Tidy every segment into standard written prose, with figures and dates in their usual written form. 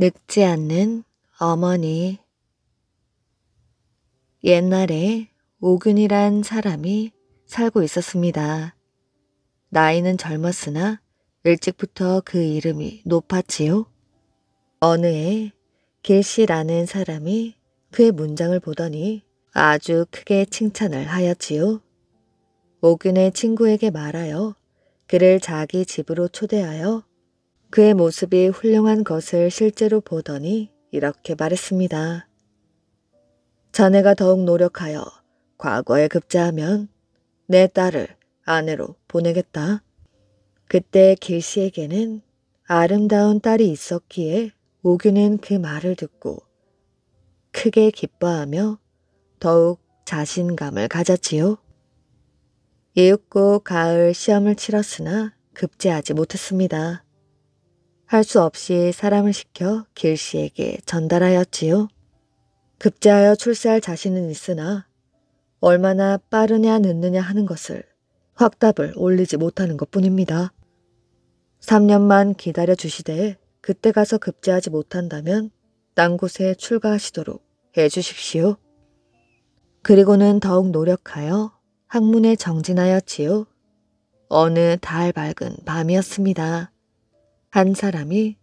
늙지 않는 어머니. 옛날에 오균이란 사람이 살고 있었습니다. 나이는 젊었으나 일찍부터 그 이름이 높았지요. 어느 해 길씨라는 사람이 그의 문장을 보더니 아주 크게 칭찬을 하였지요. 오균의 친구에게 말하여 그를 자기 집으로 초대하여 그의 모습이 훌륭한 것을 실제로 보더니 이렇게 말했습니다. 자네가 더욱 노력하여 과거에 급제하면 내 딸을 아내로 보내겠다. 그때 길씨에게는 아름다운 딸이 있었기에 오균은 그 말을 듣고 크게 기뻐하며 더욱 자신감을 가졌지요. 이윽고 가을 시험을 치렀으나 급제하지 못했습니다. 할 수 없이 사람을 시켜 길씨에게 전달하였지요. 급제하여 출세할 자신은 있으나 얼마나 빠르냐 늦느냐 하는 것을 확답을 올리지 못하는 것뿐입니다. 3년만 기다려 주시되 그때 가서 급제하지 못한다면 딴 곳에 출가하시도록 해 주십시오. 그리고는 더욱 노력하여 학문에 정진하였지요. 어느 달 밝은 밤이었습니다. 한 사람이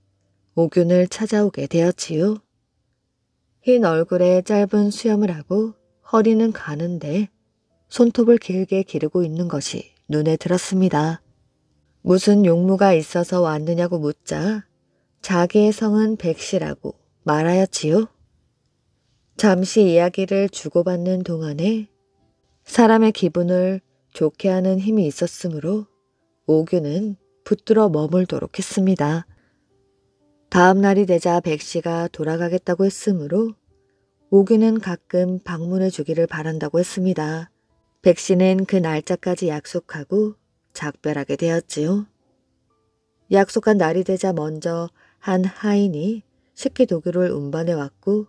오균을 찾아오게 되었지요. 흰 얼굴에 짧은 수염을 하고 허리는 가는데 손톱을 길게 기르고 있는 것이 눈에 들었습니다. 무슨 용무가 있어서 왔느냐고 묻자 자기의 성은 백씨라고 말하였지요. 잠시 이야기를 주고받는 동안에 사람의 기분을 좋게 하는 힘이 있었으므로 오균은 붙들어 머물도록 했습니다. 다음 날이 되자 백씨가 돌아가겠다고 했으므로 오균은 가끔 방문해 주기를 바란다고 했습니다. 백씨는 그 날짜까지 약속하고 작별하게 되었지요. 약속한 날이 되자 먼저 한 하인이 식기도구를 운반해 왔고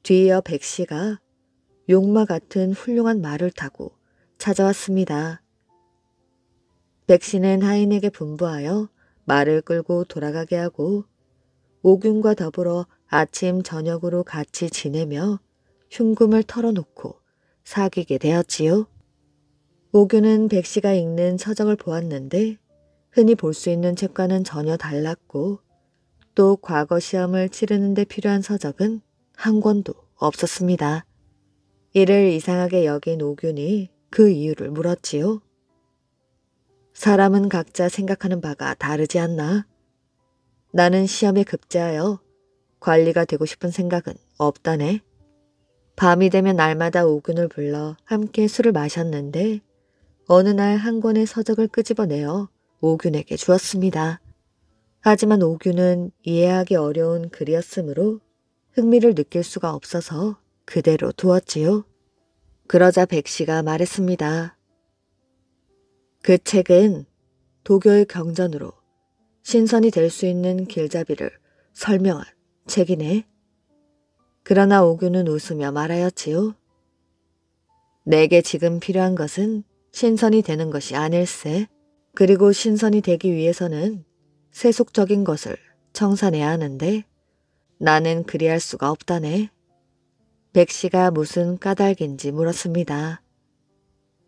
뒤이어 백씨가 용마 같은 훌륭한 말을 타고 찾아왔습니다. 백씨는 하인에게 분부하여 말을 끌고 돌아가게 하고 오균과 더불어 아침 저녁으로 같이 지내며 흉금을 털어놓고 사귀게 되었지요. 오균은 백씨가 읽는 서적을 보았는데 흔히 볼 수 있는 책과는 전혀 달랐고 또 과거 시험을 치르는 데 필요한 서적은 한 권도 없었습니다. 이를 이상하게 여긴 오균이 그 이유를 물었지요. 사람은 각자 생각하는 바가 다르지 않나? 나는 시험에 급제하여 관리가 되고 싶은 생각은 없다네. 밤이 되면 날마다 오균을 불러 함께 술을 마셨는데 어느 날 한 권의 서적을 끄집어내어 오균에게 주었습니다. 하지만 오균은 이해하기 어려운 글이었으므로 흥미를 느낄 수가 없어서 그대로 두었지요. 그러자 백씨가 말했습니다. 그 책은 도교의 경전으로 신선이 될 수 있는 길잡이를 설명한 책이네. 그러나 오균은 웃으며 말하였지요. 내게 지금 필요한 것은 신선이 되는 것이 아닐세. 그리고 신선이 되기 위해서는 세속적인 것을 청산해야 하는데 나는 그리할 수가 없다네. 백씨가 무슨 까닭인지 물었습니다.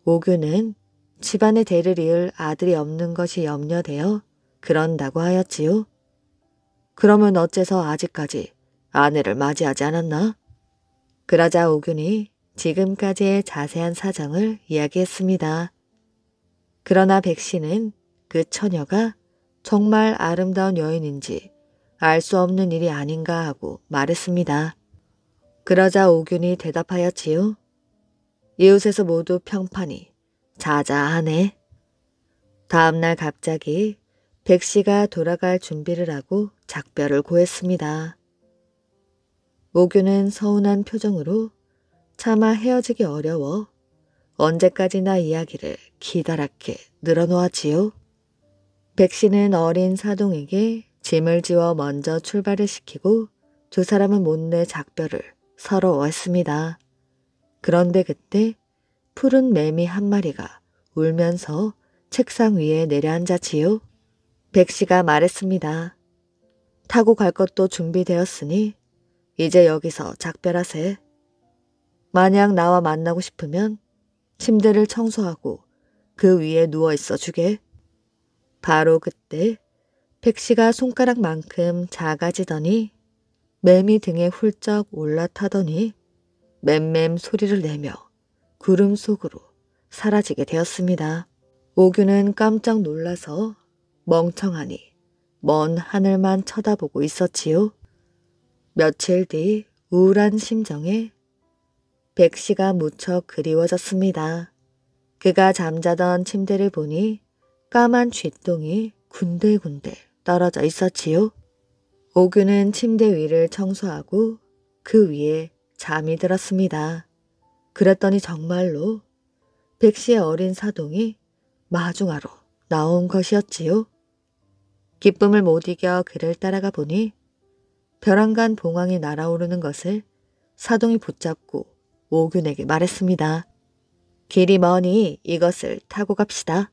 오균은 집안의 대를 이을 아들이 없는 것이 염려되어 그런다고 하였지요. 그러면 어째서 아직까지 아내를 맞이하지 않았나? 그러자 오균이 지금까지의 자세한 사정을 이야기했습니다. 그러나 백씨는 그 처녀가 정말 아름다운 여인인지 알 수 없는 일이 아닌가 하고 말했습니다. 그러자 오균이 대답하였지요. 이웃에서 모두 평판이 자자하네. 다음날 갑자기 백씨가 돌아갈 준비를 하고 작별을 고했습니다. 오균은 서운한 표정으로 차마 헤어지기 어려워 언제까지나 이야기를 기다랗게 늘어놓았지요. 백씨는 어린 사동에게 짐을 지워 먼저 출발을 시키고 두 사람은 못내 작별을 서러워했습니다. 그런데 그때 푸른 매미 한 마리가 울면서 책상 위에 내려앉았지요. 백씨가 말했습니다. 타고 갈 것도 준비되었으니 이제 여기서 작별하세. 만약 나와 만나고 싶으면 침대를 청소하고 그 위에 누워있어 주게. 바로 그때 백씨가 손가락만큼 작아지더니 매미 등에 훌쩍 올라타더니 맴맴 소리를 내며 구름 속으로 사라지게 되었습니다. 오규는 깜짝 놀라서 멍청하니 먼 하늘만 쳐다보고 있었지요. 며칠 뒤 우울한 심정에 백씨가 무척 그리워졌습니다. 그가 잠자던 침대를 보니 까만 쥐똥이 군데군데 떨어져 있었지요. 오규는 침대 위를 청소하고 그 위에 잠이 들었습니다. 그랬더니 정말로 백씨의 어린 사동이 마중하러 나온 것이었지요. 기쁨을 못 이겨 그를 따라가 보니 벼랑간 봉황이 날아오르는 것을 사동이 붙잡고 오균에게 말했습니다. 길이 머니 이것을 타고 갑시다.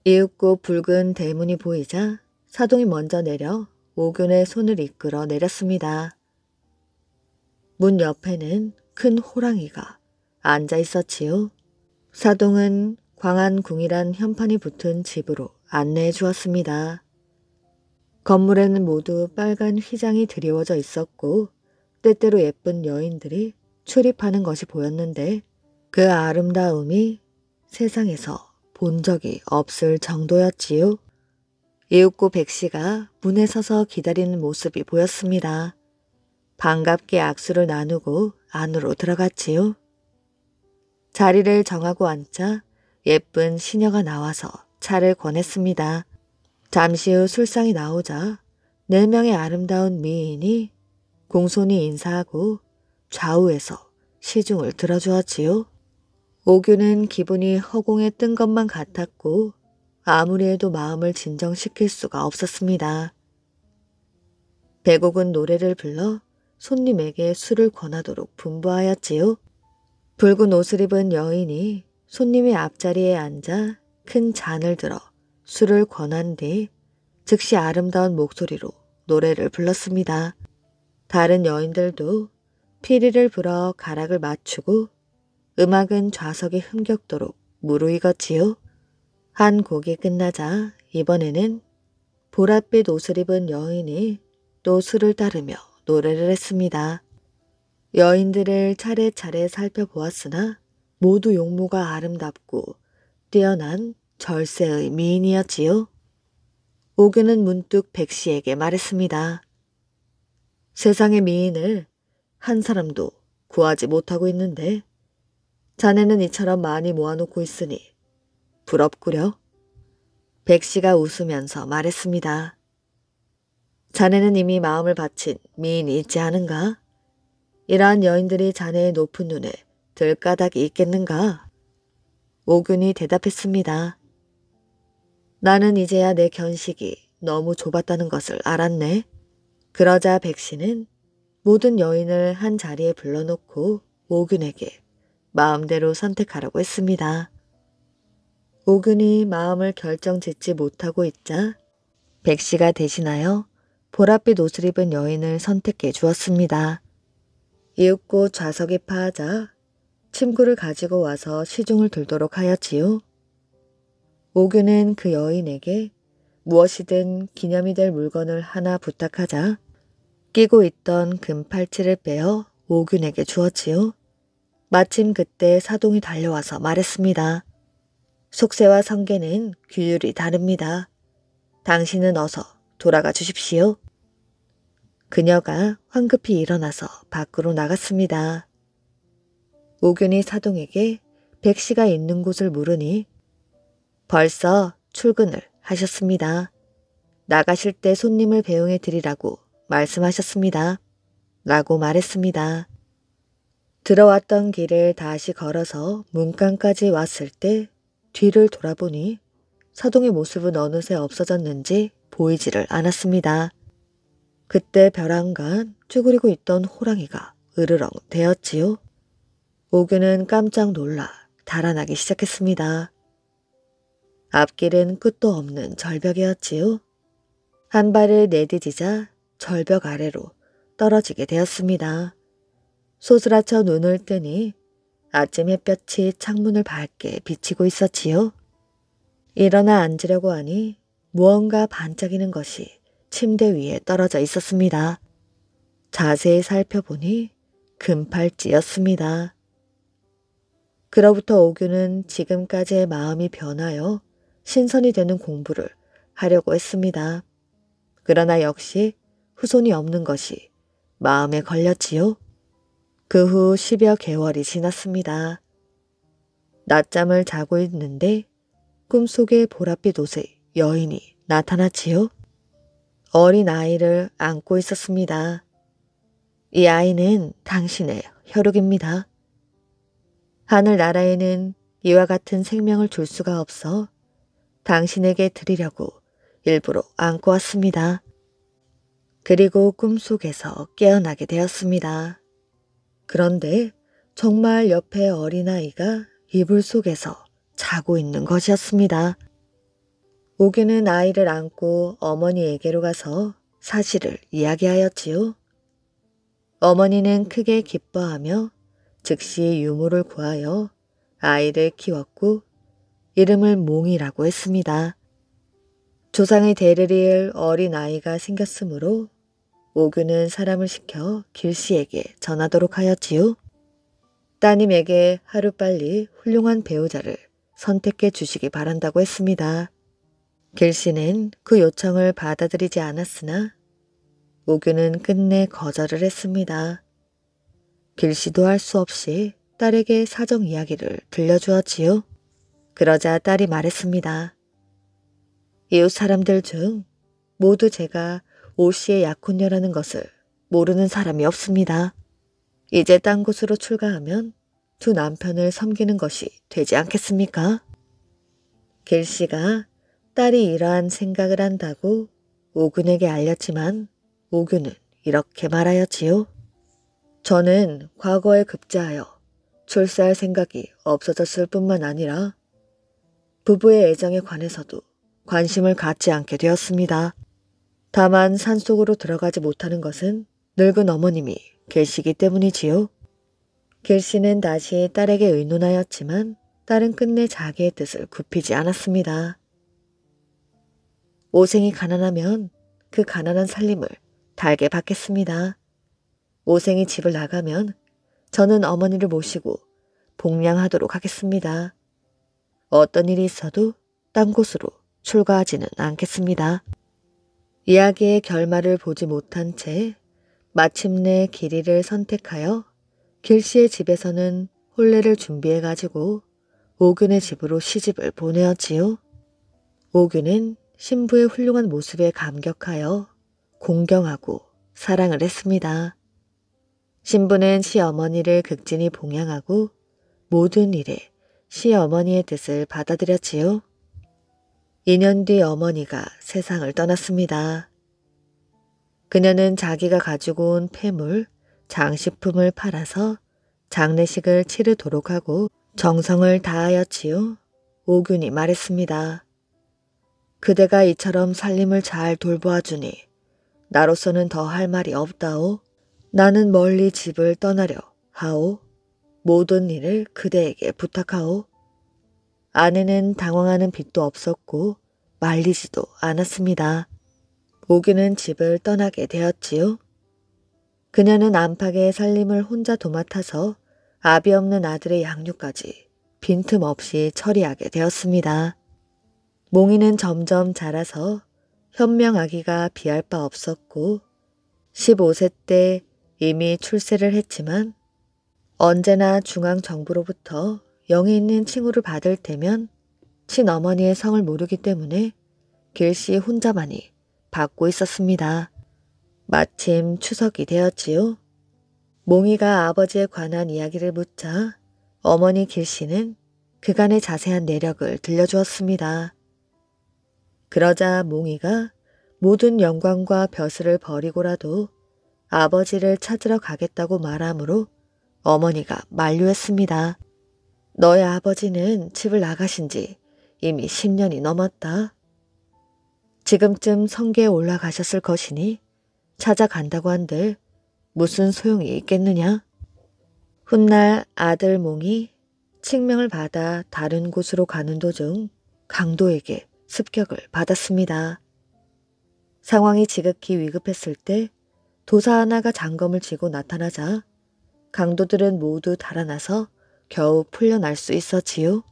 이윽고 붉은 대문이 보이자 사동이 먼저 내려 오균의 손을 이끌어 내렸습니다. 문 옆에는 큰 호랑이가 앉아 있었지요. 사동은 광안궁이란 현판이 붙은 집으로 안내해 주었습니다. 건물에는 모두 빨간 휘장이 드리워져 있었고 때때로 예쁜 여인들이 출입하는 것이 보였는데 그 아름다움이 세상에서 본 적이 없을 정도였지요. 이윽고 백씨가 문에 서서 기다리는 모습이 보였습니다. 반갑게 악수를 나누고 안으로 들어갔지요. 자리를 정하고 앉자 예쁜 시녀가 나와서 차를 권했습니다. 잠시 후 술상이 나오자 4명의 아름다운 미인이 공손히 인사하고 좌우에서 시중을 들어주었지요. 오규는 기분이 허공에 뜬 것만 같았고 아무리 해도 마음을 진정시킬 수가 없었습니다. 백옥은 노래를 불러 손님에게 술을 권하도록 분부하였지요. 붉은 옷을 입은 여인이 손님의 앞자리에 앉아 큰 잔을 들어 술을 권한 뒤 즉시 아름다운 목소리로 노래를 불렀습니다. 다른 여인들도 피리를 불어 가락을 맞추고 음악은 좌석이 흥겹도록 무르익었지요. 한 곡이 끝나자 이번에는 보랏빛 옷을 입은 여인이 또 술을 따르며 노래를 했습니다. 여인들을 차례차례 살펴보았으나 모두 용모가 아름답고 뛰어난 절세의 미인이었지요. 오규는 문득 백씨에게 말했습니다. 세상의 미인을 한 사람도 구하지 못하고 있는데 자네는 이처럼 많이 모아놓고 있으니 부럽구려. 백씨가 웃으면서 말했습니다. 자네는 이미 마음을 바친 미인이 있지 않은가? 이러한 여인들이 자네의 높은 눈에 들 까닭이 있겠는가? 오균이 대답했습니다. 나는 이제야 내 견식이 너무 좁았다는 것을 알았네. 그러자 백씨는 모든 여인을 한 자리에 불러놓고 오균에게 마음대로 선택하라고 했습니다. 오균이 마음을 결정짓지 못하고 있자 백씨가 대신하여 보랏빛 옷을 입은 여인을 선택해 주었습니다. 이윽고 좌석이 파하자 침구를 가지고 와서 시중을 들도록 하였지요. 오균은 그 여인에게 무엇이든 기념이 될 물건을 하나 부탁하자 끼고 있던 금팔찌를 빼어 오균에게 주었지요. 마침 그때 사동이 달려와서 말했습니다. 속세와 성계는 규율이 다릅니다. 당신은 어서 돌아가 주십시오. 그녀가 황급히 일어나서 밖으로 나갔습니다. 오균이 사동에게 백씨가 있는 곳을 물으니 벌써 출근을 하셨습니다. 나가실 때 손님을 배웅해 드리라고 말씀하셨습니다. 라고 말했습니다. 들어왔던 길을 다시 걸어서 문간까지 왔을 때 뒤를 돌아보니 사동의 모습은 어느새 없어졌는지 보이지를 않았습니다. 그때 벼랑간 쭈그리고 있던 호랑이가 으르렁 대었지요. 오균은 깜짝 놀라 달아나기 시작했습니다. 앞길은 끝도 없는 절벽이었지요. 한 발을 내디디자 절벽 아래로 떨어지게 되었습니다. 소스라쳐 눈을 뜨니 아침 햇볕이 창문을 밝게 비치고 있었지요. 일어나 앉으려고 하니 무언가 반짝이는 것이 침대 위에 떨어져 있었습니다. 자세히 살펴보니 금팔찌였습니다. 그로부터 오규는 지금까지의 마음이 변하여 신선이 되는 공부를 하려고 했습니다. 그러나 역시 후손이 없는 것이 마음에 걸렸지요. 그 후 10여 개월이 지났습니다. 낮잠을 자고 있는데 꿈속에 보랏빛 옷의 여인이 나타났지요. 어린 아이를 안고 있었습니다. 이 아이는 당신의 혈육입니다. 하늘나라에는 이와 같은 생명을 줄 수가 없어 당신에게 드리려고 일부러 안고 왔습니다. 그리고 꿈속에서 깨어나게 되었습니다. 그런데 정말 옆에 어린아이가 이불 속에서 자고 있는 것이었습니다. 오규는 아이를 안고 어머니에게로 가서 사실을 이야기하였지요. 어머니는 크게 기뻐하며 즉시 유모를 구하여 아이를 키웠고 이름을 몽이라고 했습니다. 조상의 대를 이을 어린 아이가 생겼으므로 오규는 사람을 시켜 길씨에게 전하도록 하였지요. 따님에게 하루빨리 훌륭한 배우자를 선택해 주시기 바란다고 했습니다. 길씨는 그 요청을 받아들이지 않았으나 오규는 끝내 거절을 했습니다. 길씨도 할 수 없이 딸에게 사정 이야기를 들려주었지요. 그러자 딸이 말했습니다. 이웃 사람들 중 모두 제가 오 씨의 약혼녀라는 것을 모르는 사람이 없습니다. 이제 딴 곳으로 출가하면 두 남편을 섬기는 것이 되지 않겠습니까? 길씨가 딸이 이러한 생각을 한다고 오균에게 알렸지만 오균은 이렇게 말하였지요. 저는 과거에 급제하여 출세할 생각이 없어졌을 뿐만 아니라 부부의 애정에 관해서도 관심을 갖지 않게 되었습니다. 다만 산속으로 들어가지 못하는 것은 늙은 어머님이 계시기 때문이지요. 길씨는 다시 딸에게 의논하였지만 딸은 끝내 자기의 뜻을 굽히지 않았습니다. 오생이 가난하면 그 가난한 살림을 달게 받겠습니다. 오생이 집을 나가면 저는 어머니를 모시고 복량하도록 하겠습니다. 어떤 일이 있어도 딴 곳으로 출가하지는 않겠습니다. 이야기의 결말을 보지 못한 채 마침내 길이를 선택하여 길씨의 집에서는 혼례를 준비해가지고 오균의 집으로 시집을 보내었지요. 오균은 신부의 훌륭한 모습에 감격하여 공경하고 사랑을 했습니다. 신부는 시어머니를 극진히 봉양하고 모든 일에 시어머니의 뜻을 받아들였지요. 2년 뒤 어머니가 세상을 떠났습니다. 그녀는 자기가 가지고 온 폐물, 장식품을 팔아서 장례식을 치르도록 하고 정성을 다하였지요. 오균이 말했습니다. 그대가 이처럼 살림을 잘 돌보아주니 나로서는 더 할 말이 없다오. 나는 멀리 집을 떠나려 하오. 모든 일을 그대에게 부탁하오. 아내는 당황하는 빛도 없었고 말리지도 않았습니다. 오균은 집을 떠나게 되었지요. 그녀는 안팎의 살림을 혼자 도맡아서 아비 없는 아들의 양육까지 빈틈없이 처리하게 되었습니다. 몽이는 점점 자라서 현명하기가 비할 바 없었고 15세 때 이미 출세를 했지만 언제나 중앙정부로부터 영에 있는 칭호를 받을 때면 친어머니의 성을 모르기 때문에 길씨 혼자만이 받고 있었습니다. 마침 추석이 되었지요. 몽이가 아버지에 관한 이야기를 묻자 어머니 길씨는 그간의 자세한 내력을 들려주었습니다. 그러자 몽이가 모든 영광과 벼슬을 버리고라도 아버지를 찾으러 가겠다고 말하므로 어머니가 만류했습니다. 너의 아버지는 집을 나가신 지 이미 10년이 넘었다. 지금쯤 성계에 올라가셨을 것이니 찾아간다고 한들 무슨 소용이 있겠느냐? 훗날 아들 몽이 칙명을 받아 다른 곳으로 가는 도중 강도에게 습격을 받았습니다. 상황이 지극히 위급했을 때 도사 하나가 장검을 쥐고 나타나자 강도들은 모두 달아나서 겨우 풀려날 수 있었지요.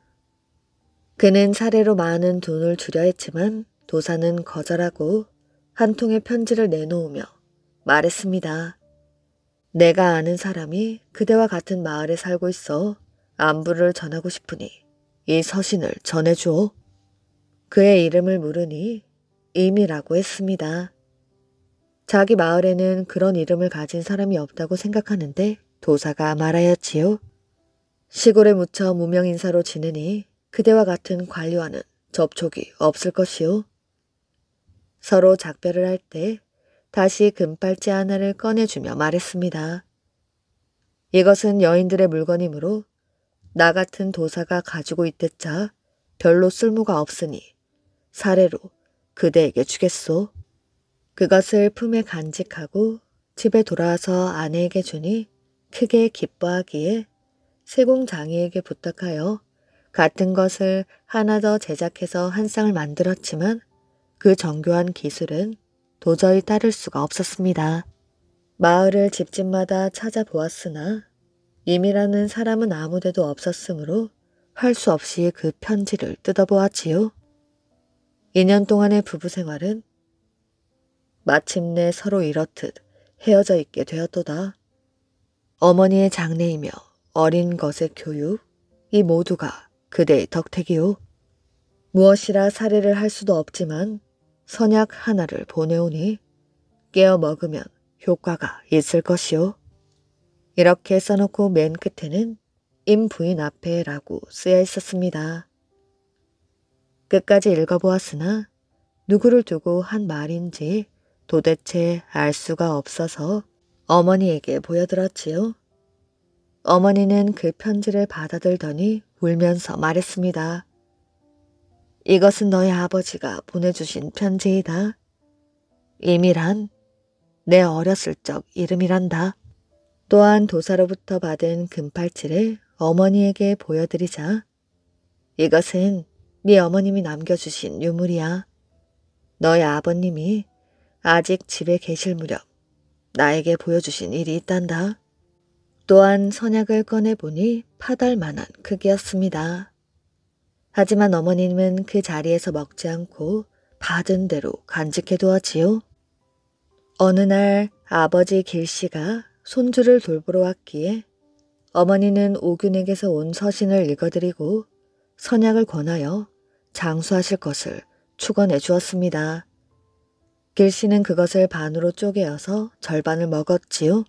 그는 사례로 많은 돈을 주려 했지만 도사는 거절하고 한 통의 편지를 내놓으며 말했습니다. 내가 아는 사람이 그대와 같은 마을에 살고 있어 안부를 전하고 싶으니 이 서신을 전해주오. 그의 이름을 물으니 임이라고 했습니다. 자기 마을에는 그런 이름을 가진 사람이 없다고 생각하는데 도사가 말하였지요. 시골에 묻혀 무명인사로 지내니 그대와 같은 관료와는 접촉이 없을 것이오. 서로 작별을 할 때 다시 금팔찌 하나를 꺼내주며 말했습니다. 이것은 여인들의 물건이므로 나 같은 도사가 가지고 있댔자 별로 쓸모가 없으니 사례로 그대에게 주겠소. 그것을 품에 간직하고 집에 돌아와서 아내에게 주니 크게 기뻐하기에 세공장이에게 부탁하여 같은 것을 하나 더 제작해서 한 쌍을 만들었지만 그 정교한 기술은 도저히 따를 수가 없었습니다. 마을을 집집마다 찾아보았으나 임이라는 사람은 아무데도 없었으므로 할 수 없이 그 편지를 뜯어보았지요. 2년 동안의 부부 생활은 마침내 서로 이렇듯 헤어져 있게 되었도다. 어머니의 장래이며 어린 것의 교육, 이 모두가 그대의 덕택이요. 무엇이라 사례를 할 수도 없지만 선약 하나를 보내오니 깨어 먹으면 효과가 있을 것이요. 이렇게 써놓고 맨 끝에는 임 부인 앞에라고 쓰여 있었습니다. 끝까지 읽어보았으나 누구를 두고 한 말인지 도대체 알 수가 없어서 어머니에게 보여들었지요. 어머니는 그 편지를 받아들더니 울면서 말했습니다. 이것은 너희 아버지가 보내주신 편지이다. 임이란 내 어렸을 적 이름이란다. 또한 도사로부터 받은 금팔찌를 어머니에게 보여드리자 이것은 네 어머님이 남겨주신 유물이야. 너희 아버님이 아직 집에 계실 무렵 나에게 보여주신 일이 있단다. 또한 선약을 꺼내보니 파달만한 크기였습니다. 하지만 어머님은 그 자리에서 먹지 않고 받은 대로 간직해두었지요. 어느 날 아버지 길씨가 손주를 돌보러 왔기에 어머니는 오균에게서 온 서신을 읽어드리고 선약을 권하여 장수하실 것을 축원해 주었습니다. 길씨는 그것을 반으로 쪼개어서 절반을 먹었지요.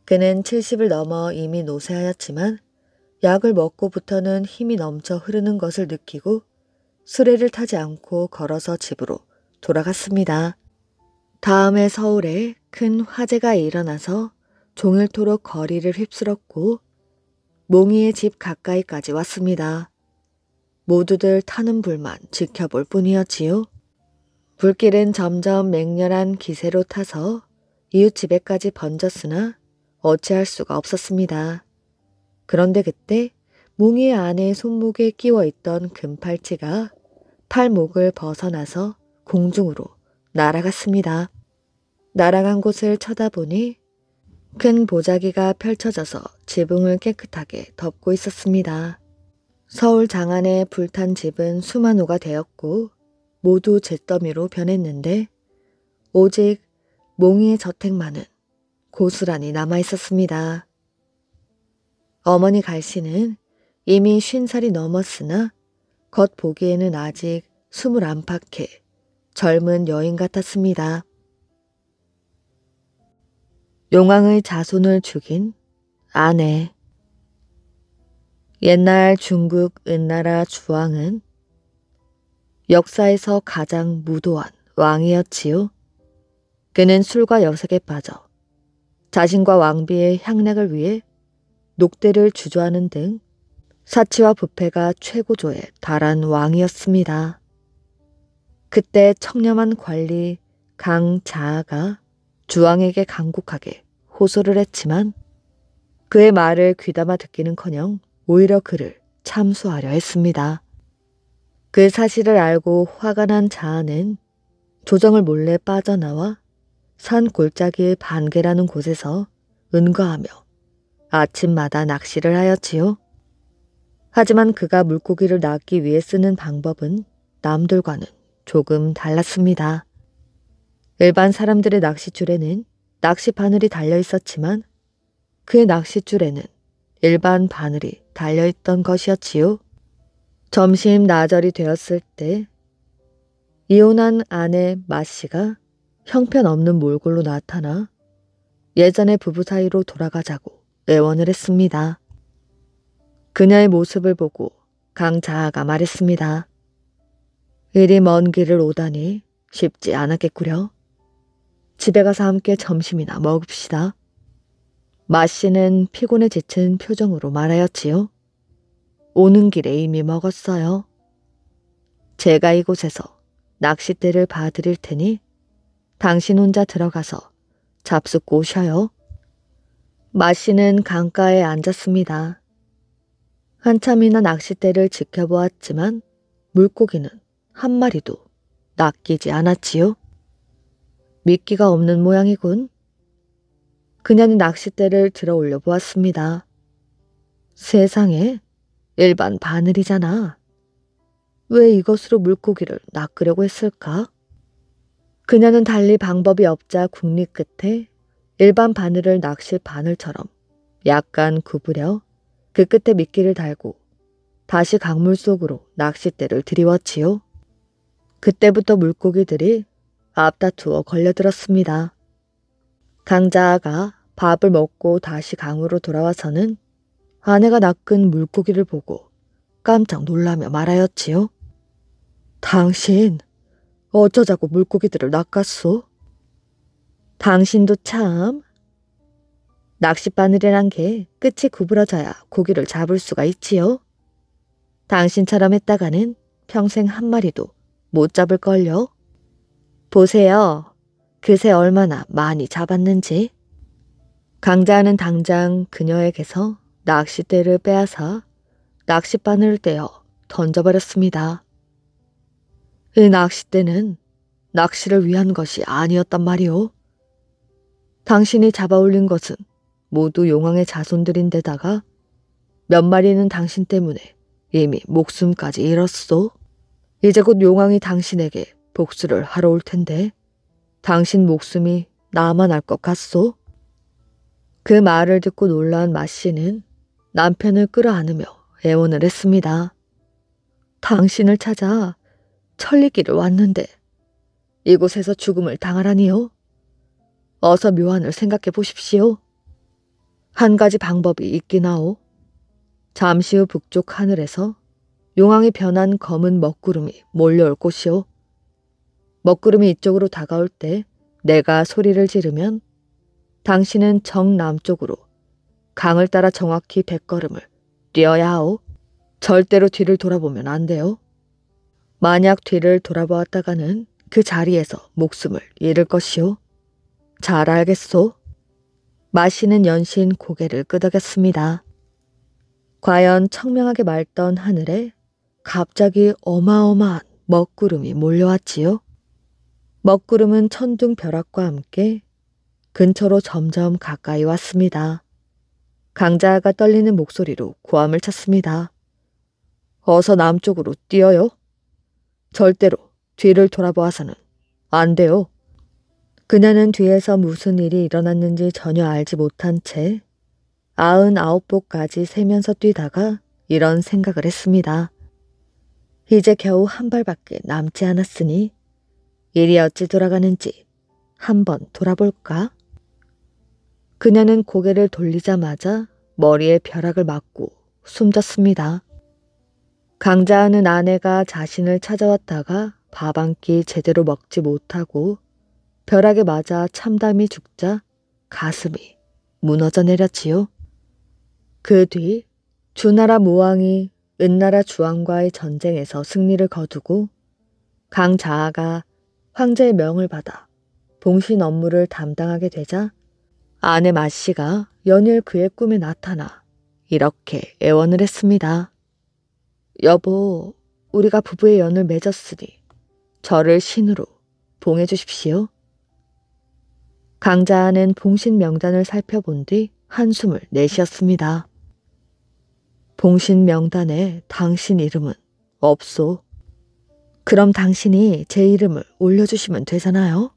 그는 70을 넘어 이미 노쇠하였지만 약을 먹고부터는 힘이 넘쳐 흐르는 것을 느끼고 수레를 타지 않고 걸어서 집으로 돌아갔습니다. 다음에 서울에 큰 화재가 일어나서 종일토록 거리를 휩쓸었고 몽이의 집 가까이까지 왔습니다. 모두들 타는 불만 지켜볼 뿐이었지요. 불길은 점점 맹렬한 기세로 타서 이웃집에까지 번졌으나 어찌할 수가 없었습니다. 그런데 그때 몽이의 아내의 손목에 끼워 있던 금팔찌가 팔목을 벗어나서 공중으로 날아갔습니다. 날아간 곳을 쳐다보니 큰 보자기가 펼쳐져서 지붕을 깨끗하게 덮고 있었습니다. 서울 장안에 불탄 집은 수만호가 되었고 모두 잿더미로 변했는데 오직 몽이의 저택만은 고스란히 남아있었습니다. 어머니 갈씨는 이미 50살이 넘었으나 겉보기에는 아직 20 안팎의 젊은 여인 같았습니다. 용왕의 자손을 죽인 아내. 옛날 중국 은나라 주왕은 역사에서 가장 무도한 왕이었지요. 그는 술과 여색에 빠져 자신과 왕비의 향락을 위해 녹대를 주저하는 등 사치와 부패가 최고조에 달한 왕이었습니다. 그때 청렴한 관리 강자아가 주왕에게 간곡하게 호소를 했지만 그의 말을 귀담아 듣기는커녕 오히려 그를 참수하려 했습니다. 그 사실을 알고 화가 난 자아는 조정을 몰래 빠져나와 산 골짜기의 반개라는 곳에서 은거하며 아침마다 낚시를 하였지요. 하지만 그가 물고기를 낚기 위해 쓰는 방법은 남들과는 조금 달랐습니다. 일반 사람들의 낚싯줄에는 낚시 바늘이 달려 있었지만 그의 낚싯줄에는 일반 바늘이 달려있던 것이었지요. 점심 나절이 되었을 때 이혼한 아내 마씨가 형편없는 몰골로 나타나 예전의 부부 사이로 돌아가자고 애원을 했습니다. 그녀의 모습을 보고 강자아가 말했습니다. 이리 먼 길을 오다니 쉽지 않았겠구려. 집에 가서 함께 점심이나 먹읍시다. 마씨는 피곤에 지친 표정으로 말하였지요. 오는 길에 이미 먹었어요. 제가 이곳에서 낚싯대를 봐드릴 테니 당신 혼자 들어가서 잡숫고 오셔요. 마씨는 강가에 앉았습니다. 한참이나 낚싯대를 지켜보았지만 물고기는 한 마리도 낚이지 않았지요. 미끼가 없는 모양이군. 그녀는 낚싯대를 들어 올려 보았습니다. 세상에, 일반 바늘이잖아. 왜 이것으로 물고기를 낚으려고 했을까? 그녀는 달리 방법이 없자 국리 끝에 일반 바늘을 낚시 바늘처럼 약간 구부려 그 끝에 미끼를 달고 다시 강물 속으로 낚싯대를 들이웠지요. 그때부터 물고기들이 앞다투어 걸려들었습니다. 강자아가 밥을 먹고 다시 강으로 돌아와서는 아내가 낚은 물고기를 보고 깜짝 놀라며 말하였지요. 당신, 어쩌자고 물고기들을 낚았소? 당신도 참. 낚싯바늘이란 게 끝이 구부러져야 고기를 잡을 수가 있지요. 당신처럼 했다가는 평생 한 마리도 못 잡을걸요. 보세요. 그새 얼마나 많이 잡았는지. 강자아는 당장 그녀에게서 낚싯대를 빼앗아 낚싯바늘을 떼어 던져버렸습니다. 이 낚싯대는 낚시를 위한 것이 아니었단 말이오. 당신이 잡아올린 것은 모두 용왕의 자손들인데다가 몇 마리는 당신 때문에 이미 목숨까지 잃었소. 이제 곧 용왕이 당신에게 복수를 하러 올 텐데 당신 목숨이 나만 알 것 같소? 그 말을 듣고 놀란 마씨는 남편을 끌어안으며 애원을 했습니다. 당신을 찾아 천리길을 왔는데 이곳에서 죽음을 당하라니요? 어서 묘안을 생각해 보십시오. 한 가지 방법이 있긴 하오. 잠시 후 북쪽 하늘에서 용왕이 변한 검은 먹구름이 몰려올 곳이오. 먹구름이 이쪽으로 다가올 때 내가 소리를 지르면 당신은 정남쪽으로 강을 따라 정확히 100걸음을 뛰어야 하오. 절대로 뒤를 돌아보면 안 돼요. 만약 뒤를 돌아보았다가는 그 자리에서 목숨을 잃을 것이오. 잘 알겠소? 마씨는 연신 고개를 끄덕였습니다. 과연 청명하게 맑던 하늘에 갑자기 어마어마한 먹구름이 몰려왔지요. 먹구름은 천둥벼락과 함께 근처로 점점 가까이 왔습니다. 강자아가 떨리는 목소리로 고함을 쳤습니다. 어서 남쪽으로 뛰어요. 절대로 뒤를 돌아보아서는 안 돼요. 그녀는 뒤에서 무슨 일이 일어났는지 전혀 알지 못한 채 99보까지 세면서 뛰다가 이런 생각을 했습니다. 이제 겨우 한 발밖에 남지 않았으니 일이 어찌 돌아가는지 한번 돌아볼까? 그녀는 고개를 돌리자마자 머리에 벼락을 맞고 숨졌습니다. 강자아는 아내가 자신을 찾아왔다가 밥 한 끼 제대로 먹지 못하고 벼락에 맞아 참담히 죽자 가슴이 무너져 내렸지요. 그 뒤 주나라 모왕이 은나라 주왕과의 전쟁에서 승리를 거두고 강자아가 황제의 명을 받아 봉신 업무를 담당하게 되자 아내 마씨가 연일 그의 꿈에 나타나 이렇게 애원을 했습니다. 여보, 우리가 부부의 연을 맺었으니 저를 신우로 봉해 주십시오. 강자아는 봉신 명단을 살펴본 뒤 한숨을 내쉬었습니다. 봉신 명단에 당신 이름은 없소. 그럼 당신이 제 이름을 올려주시면 되잖아요.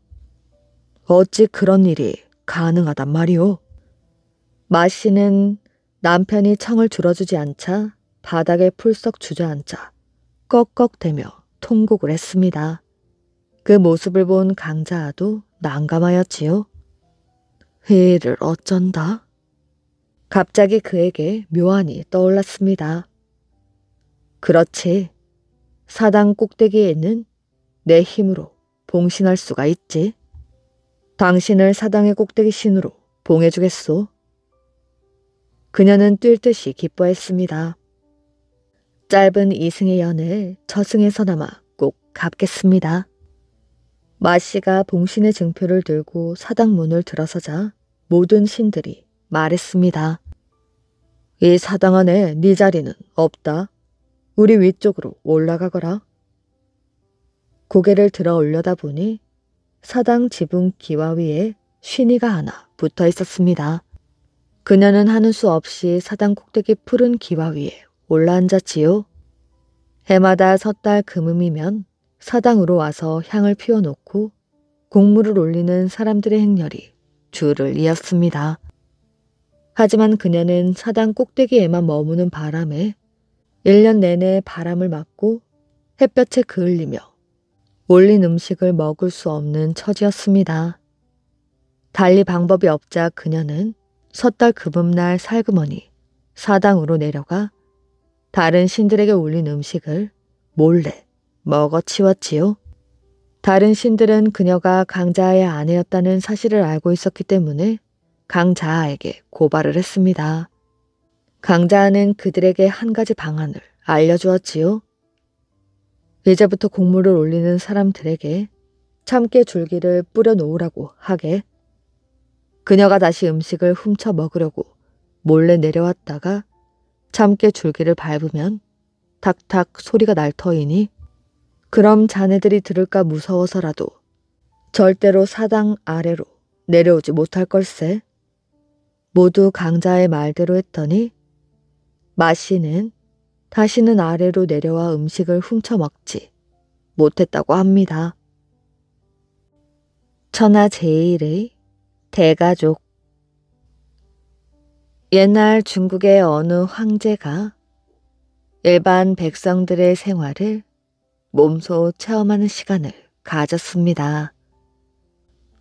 어찌 그런 일이 가능하단 말이오. 마씨는 남편이 청을 들어주지 않자 바닥에 풀썩 주저앉아 꺽꺽대며 통곡을 했습니다. 그 모습을 본 강자아도 난감하였지요. 회의를 어쩐다? 갑자기 그에게 묘안이 떠올랐습니다. 그렇지. 사당 꼭대기에 있는 내 힘으로 봉신할 수가 있지. 당신을 사당의 꼭대기 신으로 봉해주겠소. 그녀는 뛸 듯이 기뻐했습니다. 짧은 이승의 연을 저승에서나마 꼭 갚겠습니다. 마씨가 봉신의 증표를 들고 사당 문을 들어서자 모든 신들이 말했습니다. 이 사당 안에 네 자리는 없다. 우리 위쪽으로 올라가거라. 고개를 들어 올려다보니 사당 지붕 기와 위에 쉬니가 하나 붙어 있었습니다. 그녀는 하는 수 없이 사당 꼭대기 푸른 기와 위에 올라앉았지요. 해마다 섣달 금음이면 사당으로 와서 향을 피워놓고 곡물을 올리는 사람들의 행렬이 줄을 이었습니다. 하지만 그녀는 사당 꼭대기에만 머무는 바람에 1년 내내 바람을 맞고 햇볕에 그을리며 올린 음식을 먹을 수 없는 처지였습니다. 달리 방법이 없자 그녀는 섣달 금음날 살그머니 사당으로 내려가 다른 신들에게 올린 음식을 몰래 먹어치웠지요. 다른 신들은 그녀가 강자아의 아내였다는 사실을 알고 있었기 때문에 강자아에게 고발을 했습니다. 강자아는 그들에게 한 가지 방안을 알려주었지요. 이제부터 곡물을 올리는 사람들에게 참깨 줄기를 뿌려 놓으라고 하게. 그녀가 다시 음식을 훔쳐 먹으려고 몰래 내려왔다가 참깨 줄기를 밟으면 탁탁 소리가 날 터이니 그럼 자네들이 들을까 무서워서라도 절대로 사당 아래로 내려오지 못할 걸세. 모두 강자의 말대로 했더니 마씨는 다시는 아래로 내려와 음식을 훔쳐 먹지 못했다고 합니다. 천하 제일의 대가족. 옛날 중국의 어느 황제가 일반 백성들의 생활을 몸소 체험하는 시간을 가졌습니다.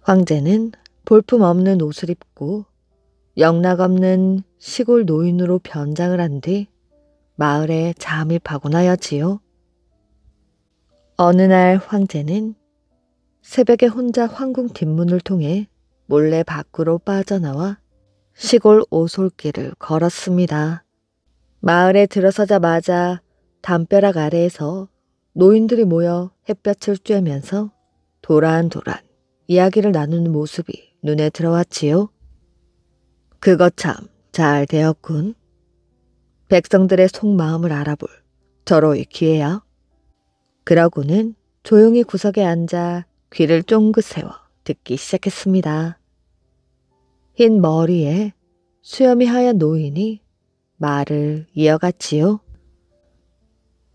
황제는 볼품없는 옷을 입고 영락없는 시골 노인으로 변장을 한 뒤 마을에 잠입하곤 하였지요. 어느 날 황제는 새벽에 혼자 황궁 뒷문을 통해 몰래 밖으로 빠져나와 시골 오솔길을 걸었습니다. 마을에 들어서자마자 담벼락 아래에서 노인들이 모여 햇볕을 쬐면서 도란도란 이야기를 나누는 모습이 눈에 들어왔지요. 그거 참 잘 되었군. 백성들의 속마음을 알아볼 절호의 기회야. 그러고는 조용히 구석에 앉아 귀를 쫑긋 세워 듣기 시작했습니다. 흰 머리에 수염이 하얀 노인이 말을 이어갔지요.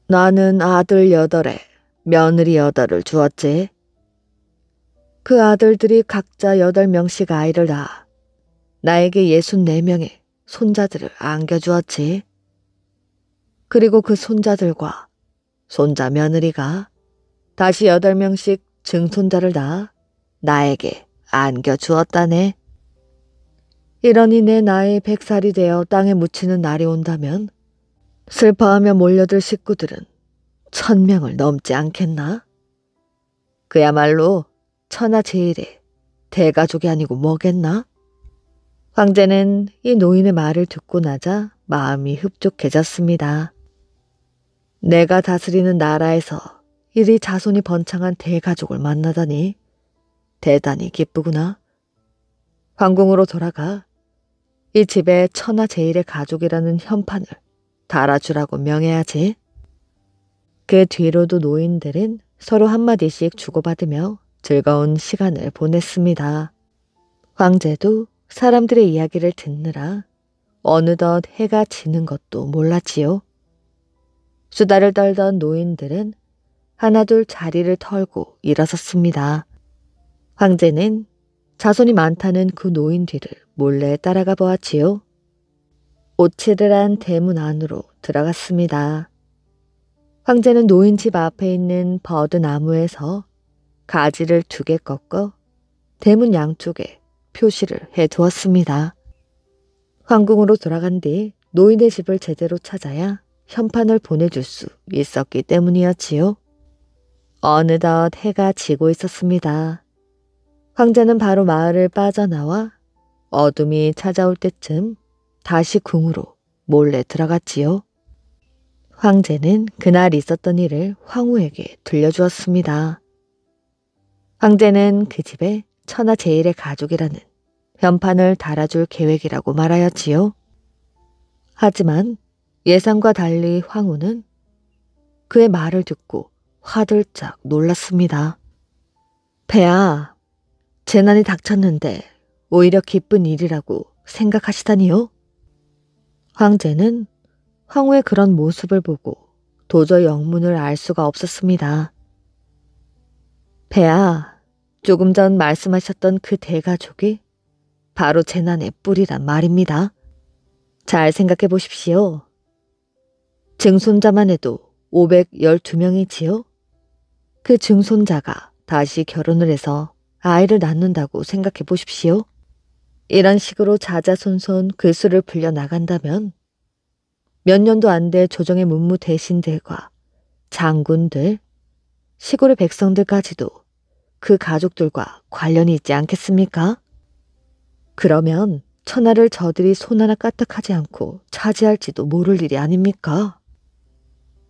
나는 아들 8에 며느리 8을 주었지. 그 아들들이 각자 8명씩 아이를 낳아 나에게 64명의 손자들을 안겨주었지. 그리고 그 손자들과 손자 며느리가 다시 8명씩 증손자를 낳아 나에게 안겨주었다네. 이러니 내 나이 100살이 되어 땅에 묻히는 날이 온다면 슬퍼하며 몰려들 식구들은 1000명을 넘지 않겠나? 그야말로 천하제일의 대가족이 아니고 뭐겠나? 황제는 이 노인의 말을 듣고 나자 마음이 흡족해졌습니다. 내가 다스리는 나라에서 이리 자손이 번창한 대가족을 만나다니 대단히 기쁘구나. 황궁으로 돌아가 이 집에 천하제일의 가족이라는 현판을 달아주라고 명해야지. 그 뒤로도 노인들은 서로 한마디씩 주고받으며 즐거운 시간을 보냈습니다. 황제도 사람들의 이야기를 듣느라 어느덧 해가 지는 것도 몰랐지요. 수다를 떨던 노인들은 하나둘 자리를 털고 일어섰습니다. 황제는 자손이 많다는 그 노인 뒤를 몰래 따라가 보았지요. 오치르란 대문 안으로 들어갔습니다. 황제는 노인 집 앞에 있는 버드나무에서 가지를 2개 꺾어 대문 양쪽에 표시를 해두었습니다. 황궁으로 돌아간 뒤 노인의 집을 제대로 찾아야 현판을 보내줄 수 있었기 때문이었지요. 어느덧 해가 지고 있었습니다. 황제는 바로 마을을 빠져나와 어둠이 찾아올 때쯤 다시 궁으로 몰래 들어갔지요. 황제는 그날 있었던 일을 황후에게 들려주었습니다. 황제는 그 집에 천하제일의 가족이라는 현판을 달아줄 계획이라고 말하였지요. 하지만 예상과 달리 황후는 그의 말을 듣고 화들짝 놀랐습니다. 폐하, 재난이 닥쳤는데 오히려 기쁜 일이라고 생각하시다니요? 황제는 황후의 그런 모습을 보고 도저히 영문을 알 수가 없었습니다. 폐하, 조금 전 말씀하셨던 그 대가족이 바로 재난의 뿌리란 말입니다. 잘 생각해 보십시오. 증손자만 해도 512명이지요? 그 증손자가 다시 결혼을 해서 아이를 낳는다고 생각해 보십시오. 이런 식으로 자자손손 그 수를 불려나간다면 몇 년도 안 돼 조정의 문무 대신들과 장군들, 시골의 백성들까지도 그 가족들과 관련이 있지 않겠습니까? 그러면 천하를 저들이 손 하나 까딱하지 않고 차지할지도 모를 일이 아닙니까?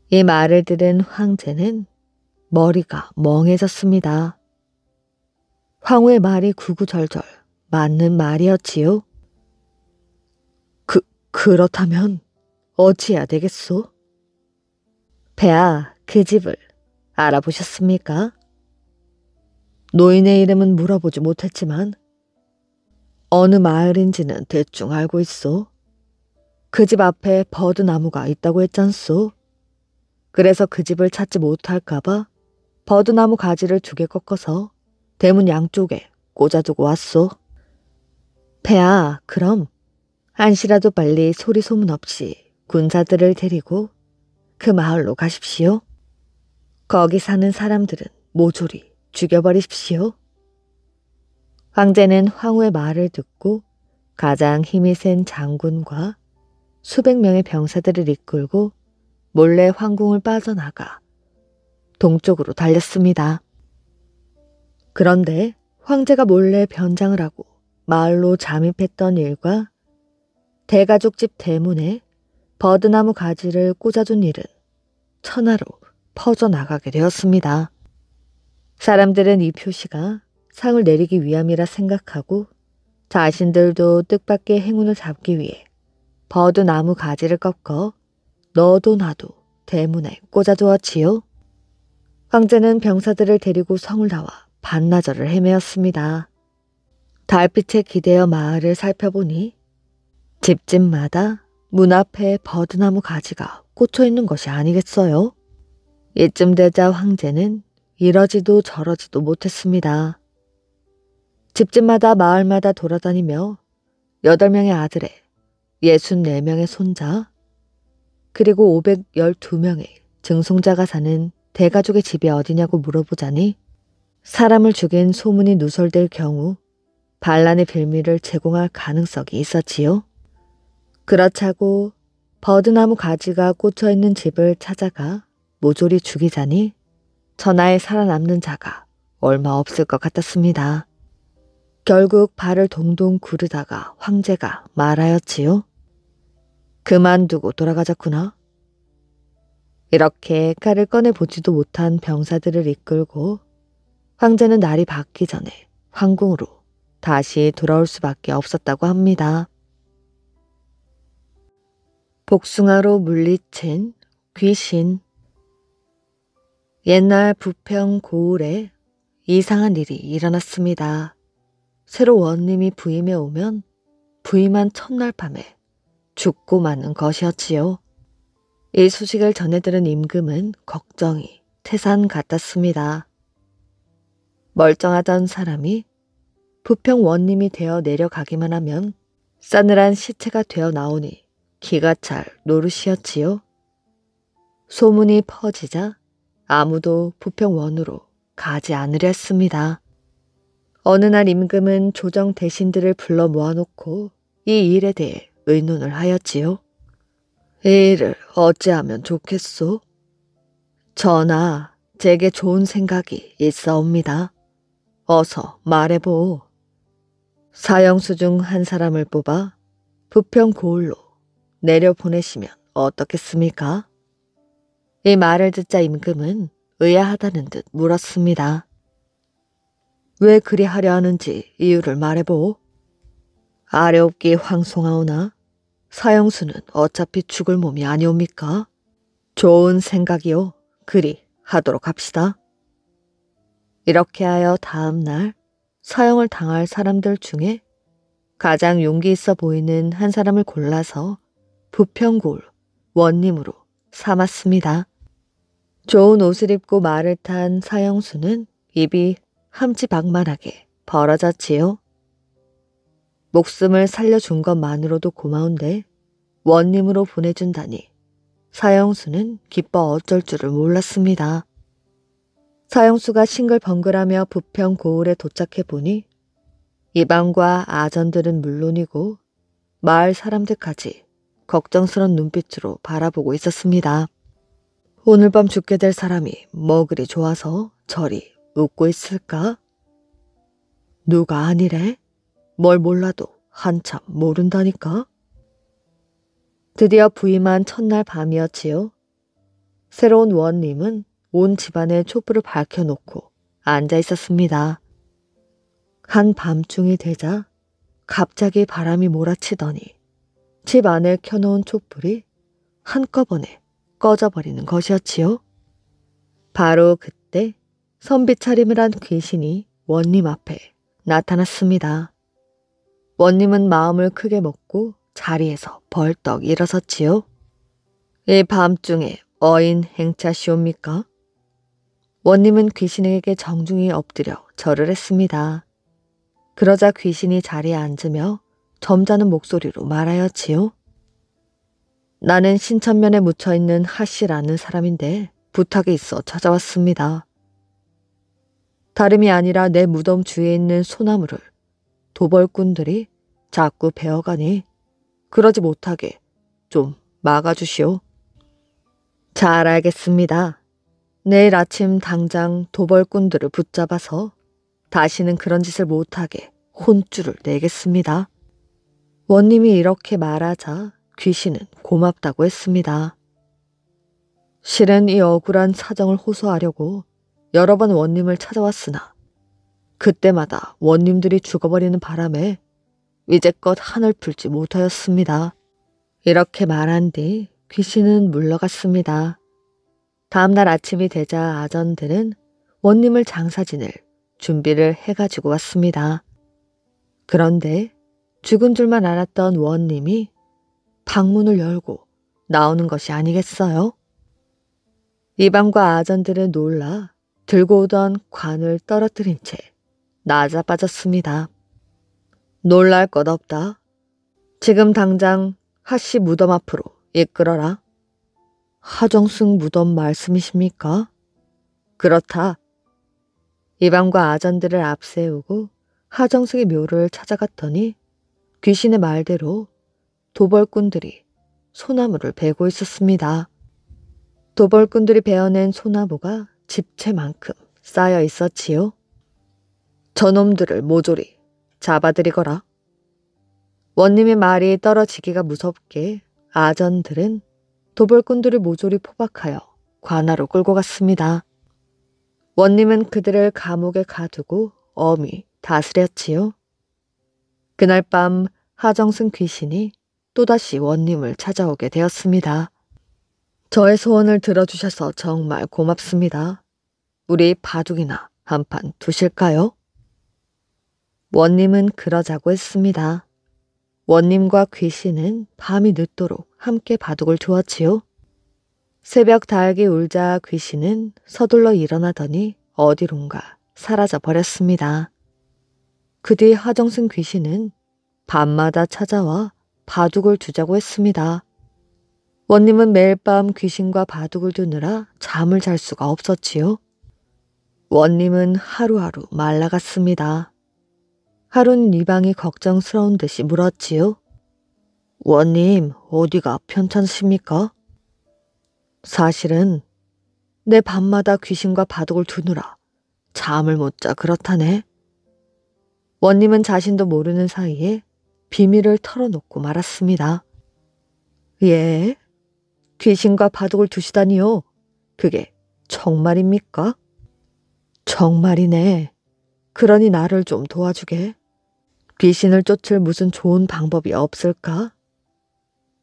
이 말을 들은 황제는 머리가 멍해졌습니다. 황후의 말이 구구절절 맞는 말이었지요. 그렇다면 어찌해야 되겠소? 폐하, 그 집을 알아보셨습니까? 노인의 이름은 물어보지 못했지만 어느 마을인지는 대충 알고 있소. 그 집 앞에 버드나무가 있다고 했잖소. 그래서 그 집을 찾지 못할까봐 버드나무 가지를 2개 꺾어서 대문 양쪽에 꽂아두고 왔소. 폐하, 그럼 한시라도 빨리 소리 소문 없이 군사들을 데리고 그 마을로 가십시오. 거기 사는 사람들은 모조리 죽여버리십시오. 황제는 황후의 말을 듣고 가장 힘이 센 장군과 수백 명의 병사들을 이끌고 몰래 황궁을 빠져나가 동쪽으로 달렸습니다. 그런데 황제가 몰래 변장을 하고 마을로 잠입했던 일과 대가족집 대문에 버드나무 가지를 꽂아둔 일은 천하로 퍼져나가게 되었습니다. 사람들은 이 표시가 상을 내리기 위함이라 생각하고 자신들도 뜻밖의 행운을 잡기 위해 버드나무 가지를 꺾어 너도 나도 대문에 꽂아두었지요. 황제는 병사들을 데리고 성을 나와 반나절을 헤매었습니다. 달빛에 기대어 마을을 살펴보니 집집마다 문 앞에 버드나무 가지가 꽂혀 있는 것이 아니겠어요? 이쯤 되자 황제는 이러지도 저러지도 못했습니다. 집집마다 마을마다 돌아다니며 8명의 아들에 64명의 손자, 그리고 512명의 증손자가 사는 대가족의 집이 어디냐고 물어보자니 사람을 죽인 소문이 누설될 경우 반란의 빌미를 제공할 가능성이 있었지요. 그렇자고 버드나무 가지가 꽂혀있는 집을 찾아가 모조리 죽이자니 천하에 살아남는 자가 얼마 없을 것 같았습니다. 결국 발을 동동 구르다가 황제가 말하였지요. 그만두고 돌아가자꾸나. 이렇게 칼을 꺼내보지도 못한 병사들을 이끌고 황제는 날이 밝기 전에 황궁으로 다시 돌아올 수밖에 없었다고 합니다. 복숭아로 물리친 귀신. 옛날 부평 고을에 이상한 일이 일어났습니다. 새로 원님이 부임해 오면 부임한 첫날 밤에 죽고 마는 것이었지요. 이 소식을 전해들은 임금은 걱정이 태산 같았습니다. 멀쩡하던 사람이 부평 원님이 되어 내려가기만 하면 싸늘한 시체가 되어 나오니 기가 찰 노릇이었지요. 소문이 퍼지자 아무도 부평 원으로 가지 않으려 했습니다. 어느 날 임금은 조정 대신들을 불러 모아놓고 이 일에 대해 의논을 하였지요. 이 일을 어찌하면 좋겠소? 전하, 제게 좋은 생각이 있어옵니다. 어서 말해보. 사형수 중 한 사람을 뽑아 부평 고을로 내려보내시면 어떻겠습니까? 이 말을 듣자 임금은 의아하다는 듯 물었습니다. 왜 그리하려 하는지 이유를 말해보. 아래옵기 황송하오나 사형수는 어차피 죽을 몸이 아니옵니까? 좋은 생각이요. 그리 하도록 합시다. 이렇게 하여 다음 날 사형을 당할 사람들 중에 가장 용기 있어 보이는 한 사람을 골라서 부평고을 원님으로 삼았습니다. 좋은 옷을 입고 말을 탄 사형수는 입이 함지박만하게 벌어졌지요. 목숨을 살려준 것만으로도 고마운데 원님으로 보내준다니 사형수는 기뻐 어쩔 줄을 몰랐습니다. 사형수가 싱글벙글하며 부평 고을에 도착해 보니 이방과 아전들은 물론이고 마을 사람들까지 걱정스런 눈빛으로 바라보고 있었습니다. 오늘 밤 죽게 될 사람이 뭐 그리 좋아서 저리 웃고 있을까? 누가 아니래? 뭘 몰라도 한참 모른다니까? 드디어 부임한 첫날 밤이었지요. 새로운 원님은 온 집안에 촛불을 밝혀놓고 앉아 있었습니다. 한밤중이 되자 갑자기 바람이 몰아치더니 집 안에 켜놓은 촛불이 한꺼번에 꺼져버리는 것이었지요. 바로 그때 선비 차림을 한 귀신이 원님 앞에 나타났습니다. 원님은 마음을 크게 먹고 자리에서 벌떡 일어섰지요. 이 밤중에 어인 행차시옵니까? 원님은 귀신에게 정중히 엎드려 절을 했습니다. 그러자 귀신이 자리에 앉으며 점잖은 목소리로 말하였지요. 나는 신천면에 묻혀있는 하씨라는 사람인데 부탁이 있어 찾아왔습니다. 다름이 아니라 내 무덤 주위에 있는 소나무를 도벌꾼들이 자꾸 베어가니 그러지 못하게 좀 막아주시오. 잘 알겠습니다. 내일 아침 당장 도벌꾼들을 붙잡아서 다시는 그런 짓을 못하게 혼쭐을 내겠습니다. 원님이 이렇게 말하자 귀신은 고맙다고 했습니다. 실은 이 억울한 사정을 호소하려고 여러 번 원님을 찾아왔으나 그때마다 원님들이 죽어버리는 바람에 이제껏 한을 풀지 못하였습니다. 이렇게 말한 뒤 귀신은 물러갔습니다. 다음날 아침이 되자 아전들은 원님을 장사 지낼 준비를 해가지고 왔습니다. 그런데 죽은 줄만 알았던 원님이 방문을 열고 나오는 것이 아니겠어요? 이방과 아전들은 놀라 들고 오던 관을 떨어뜨린 채 나자빠졌습니다. 놀랄 것 없다. 지금 당장 하씨 무덤 앞으로 이끌어라. 하정승 무덤 말씀이십니까? 그렇다. 이방과 아전들을 앞세우고 하정승의 묘를 찾아갔더니 귀신의 말대로 도벌꾼들이 소나무를 베고 있었습니다. 도벌꾼들이 베어낸 소나무가 집채만큼 쌓여 있었지요. 저놈들을 모조리 잡아들이거라. 원님의 말이 떨어지기가 무섭게 아전들은 도벌꾼들을 모조리 포박하여 관하로 끌고 갔습니다. 원님은 그들을 감옥에 가두고 엄히 다스렸지요. 그날 밤 하정승 귀신이 또다시 원님을 찾아오게 되었습니다. 저의 소원을 들어주셔서 정말 고맙습니다. 우리 바둑이나 한 판 두실까요? 원님은 그러자고 했습니다. 원님과 귀신은 밤이 늦도록 함께 바둑을 두었지요. 새벽 닭이 울자 귀신은 서둘러 일어나더니 어디론가 사라져 버렸습니다. 그 뒤 하정승 귀신은 밤마다 찾아와 바둑을 두자고 했습니다. 원님은 매일 밤 귀신과 바둑을 두느라 잠을 잘 수가 없었지요. 원님은 하루하루 말라갔습니다. 하루는 이방이 걱정스러운 듯이 물었지요. 원님, 어디가 편찮으십니까? 사실은 내 밤마다 귀신과 바둑을 두느라 잠을 못 자 그렇다네. 원님은 자신도 모르는 사이에 비밀을 털어놓고 말았습니다. 예? 귀신과 바둑을 두시다니요? 그게 정말입니까? 정말이네. 그러니 나를 좀 도와주게. 귀신을 쫓을 무슨 좋은 방법이 없을까?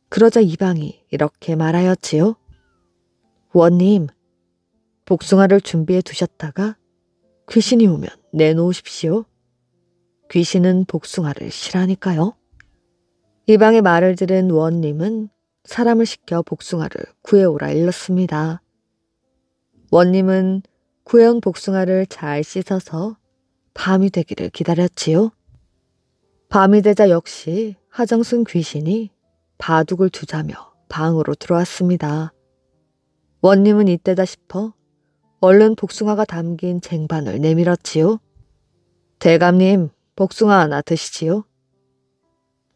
그러자 이방이 이렇게 말하였지요. 원님, 복숭아를 준비해 두셨다가 귀신이 오면 내놓으십시오. 귀신은 복숭아를 싫어하니까요. 이방의 말을 들은 원님은 사람을 시켜 복숭아를 구해오라 일렀습니다. 원님은 구해온 복숭아를 잘 씻어서 밤이 되기를 기다렸지요. 밤이 되자 역시 하정승 귀신이 바둑을 두자며 방으로 들어왔습니다. 원님은 이때다 싶어 얼른 복숭아가 담긴 쟁반을 내밀었지요. 대감님, 복숭아 하나 드시지요.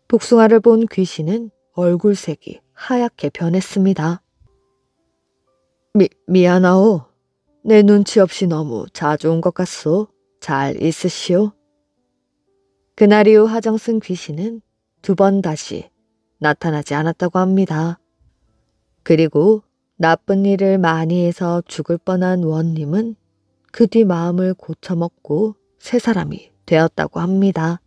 복숭아를 본 귀신은 얼굴색이 하얗게 변했습니다. 미안하오. 내 눈치 없이 너무 자주 온 것 같소. 잘 있으시오. 그날 이후 하정승 귀신은 2번 다시 나타나지 않았다고 합니다. 그리고 나쁜 일을 많이 해서 죽을 뻔한 원님은 그 뒤 마음을 고쳐먹고 새 사람이 되었다고 합니다.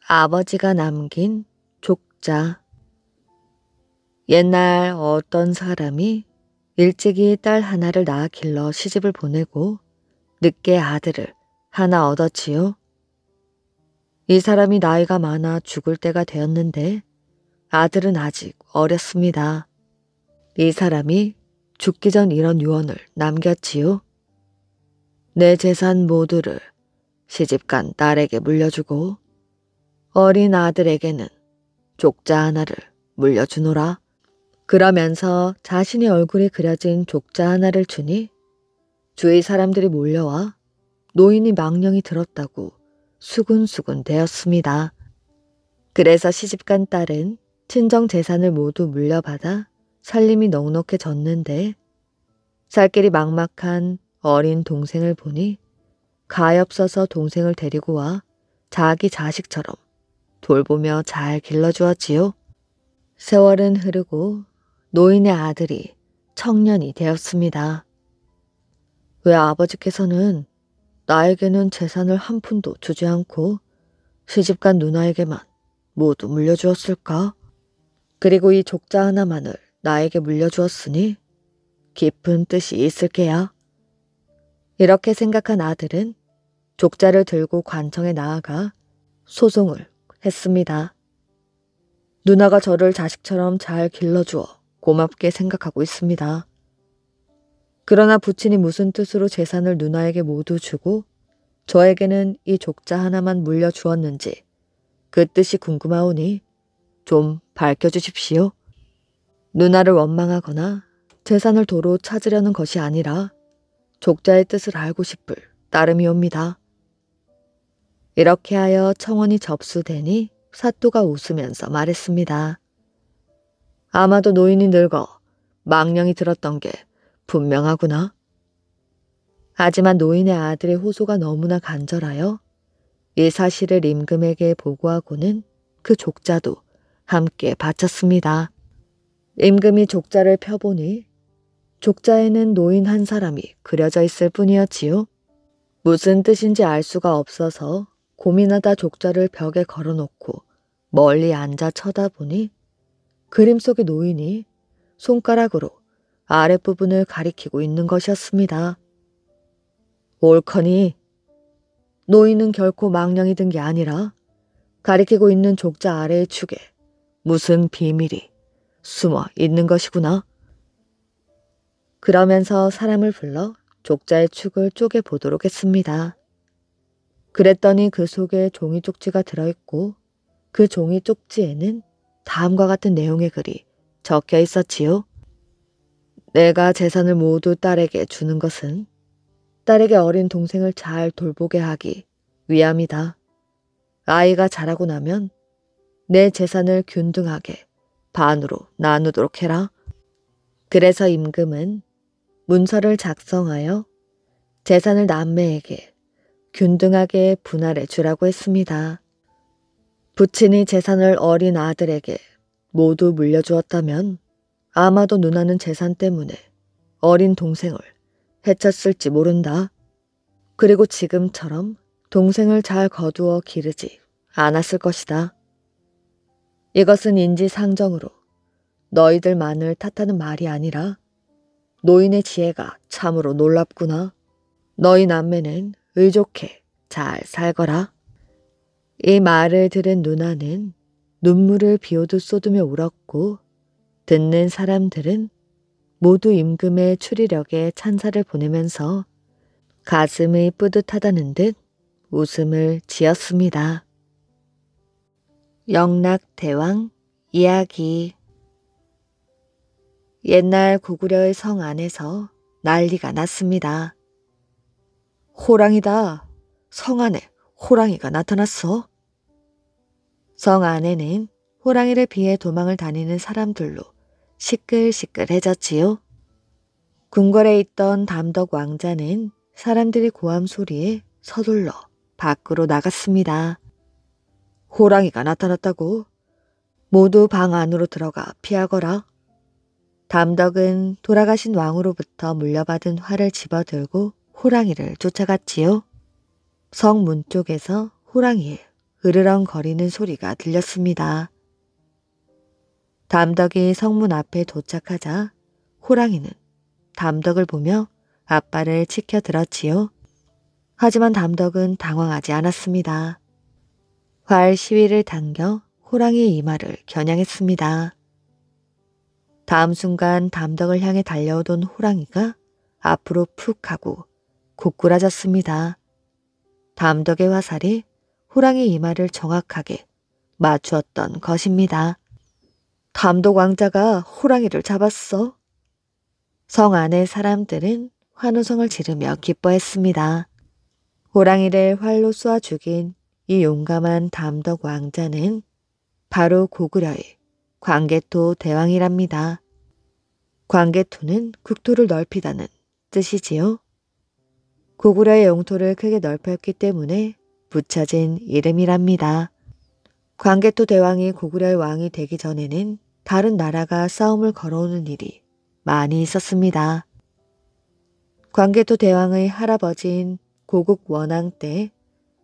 아버지가 남긴 족자. 옛날 어떤 사람이 일찍이 딸 하나를 낳아 길러 시집을 보내고 늦게 아들을 하나 얻었지요. 이 사람이 나이가 많아 죽을 때가 되었는데 아들은 아직 어렸습니다. 이 사람이 죽기 전 이런 유언을 남겼지요. 내 재산 모두를 시집간 딸에게 물려주고 어린 아들에게는 족자 하나를 물려주노라. 그러면서 자신의 얼굴이 그려진 족자 하나를 주니 주위 사람들이 몰려와 노인이 망령이 들었다고 수군수군 대었습니다. 그래서 시집간 딸은 친정 재산을 모두 물려받아 살림이 넉넉해졌는데 살 길이 막막한 어린 동생을 보니 가엾어서 동생을 데리고 와 자기 자식처럼 돌보며 잘 길러주었지요. 세월은 흐르고 노인의 아들이 청년이 되었습니다. 왜 아버지께서는 나에게는 재산을 한 푼도 주지 않고 시집간 누나에게만 모두 물려주었을까? 그리고 이 족자 하나만을 나에게 물려주었으니 깊은 뜻이 있을 게야. 이렇게 생각한 아들은 족자를 들고 관청에 나아가 소송을 했습니다. 누나가 저를 자식처럼 잘 길러주어 고맙게 생각하고 있습니다. 그러나 부친이 무슨 뜻으로 재산을 누나에게 모두 주고 저에게는 이 족자 하나만 물려주었는지 그 뜻이 궁금하오니 좀 밝혀주십시오. 누나를 원망하거나 재산을 도로 찾으려는 것이 아니라 족자의 뜻을 알고 싶을 따름이옵니다. 이렇게 하여 청원이 접수되니 사또가 웃으면서 말했습니다. 아마도 노인이 늙어 망령이 들었던 게 분명하구나. 하지만 노인의 아들의 호소가 너무나 간절하여 이 사실을 임금에게 보고하고는 그 족자도 함께 바쳤습니다. 임금이 족자를 펴보니 족자에는 노인 한 사람이 그려져 있을 뿐이었지요. 무슨 뜻인지 알 수가 없어서 고민하다 족자를 벽에 걸어놓고 멀리 앉아 쳐다보니 그림 속의 노인이 손가락으로 아랫부분을 가리키고 있는 것이었습니다. 옳거니 노인은 결코 망령이 든 게 아니라 가리키고 있는 족자 아래의 축에 무슨 비밀이 숨어 있는 것이구나. 그러면서 사람을 불러 족자의 축을 쪼개 보도록 했습니다. 그랬더니 그 속에 종이 쪽지가 들어있고 그 종이 쪽지에는 다음과 같은 내용의 글이 적혀 있었지요. 내가 재산을 모두 딸에게 주는 것은 딸에게 어린 동생을 잘 돌보게 하기 위함이다. 아이가 자라고 나면 내 재산을 균등하게 반으로 나누도록 해라. 그래서 임금은 문서를 작성하여 재산을 남매에게 균등하게 분할해 주라고 했습니다. 부친이 재산을 어린 아들에게 모두 물려주었다면 아마도 누나는 재산 때문에 어린 동생을 해쳤을지 모른다. 그리고 지금처럼 동생을 잘 거두어 기르지 않았을 것이다. 이것은 인지상정으로 너희들만을 탓하는 말이 아니라 노인의 지혜가 참으로 놀랍구나. 너희 남매는 의좋게 잘 살거라. 이 말을 들은 누나는 눈물을 비오듯 쏟으며 울었고 듣는 사람들은 모두 임금의 추리력에 찬사를 보내면서 가슴이 뿌듯하다는 듯 웃음을 지었습니다. 영락대왕 이야기. 옛날 고구려의 성 안에서 난리가 났습니다. 호랑이다. 성 안에 호랑이가 나타났어. 성 안에는 호랑이를 피해 도망을 다니는 사람들로 시끌시끌해졌지요. 궁궐에 있던 담덕 왕자는 사람들이 고함 소리에 서둘러 밖으로 나갔습니다. 호랑이가 나타났다고? 모두 방 안으로 들어가 피하거라. 담덕은 돌아가신 왕으로부터 물려받은 활을 집어들고 호랑이를 쫓아갔지요. 성 문 쪽에서 호랑이의 으르렁거리는 소리가 들렸습니다. 담덕이 성문 앞에 도착하자 호랑이는 담덕을 보며 앞발을 치켜들었지요. 하지만 담덕은 당황하지 않았습니다. 활 시위를 당겨 호랑이의 이마를 겨냥했습니다. 다음 순간 담덕을 향해 달려오던 호랑이가 앞으로 푹 하고 고꾸라졌습니다. 담덕의 화살이 호랑이 이마를 정확하게 맞추었던 것입니다. 담덕 왕자가 호랑이를 잡았어. 성 안의 사람들은 환호성을 지르며 기뻐했습니다. 호랑이를 활로 쏘아 죽인 이 용감한 담덕 왕자는 바로 고구려의 광개토 대왕이랍니다. 광개토는 국토를 넓히다는 뜻이지요. 고구려의 영토를 크게 넓혔기 때문에 붙여진 이름이랍니다. 광개토 대왕이 고구려의 왕이 되기 전에는 다른 나라가 싸움을 걸어오는 일이 많이 있었습니다. 광개토 대왕의 할아버지인 고국 원왕 때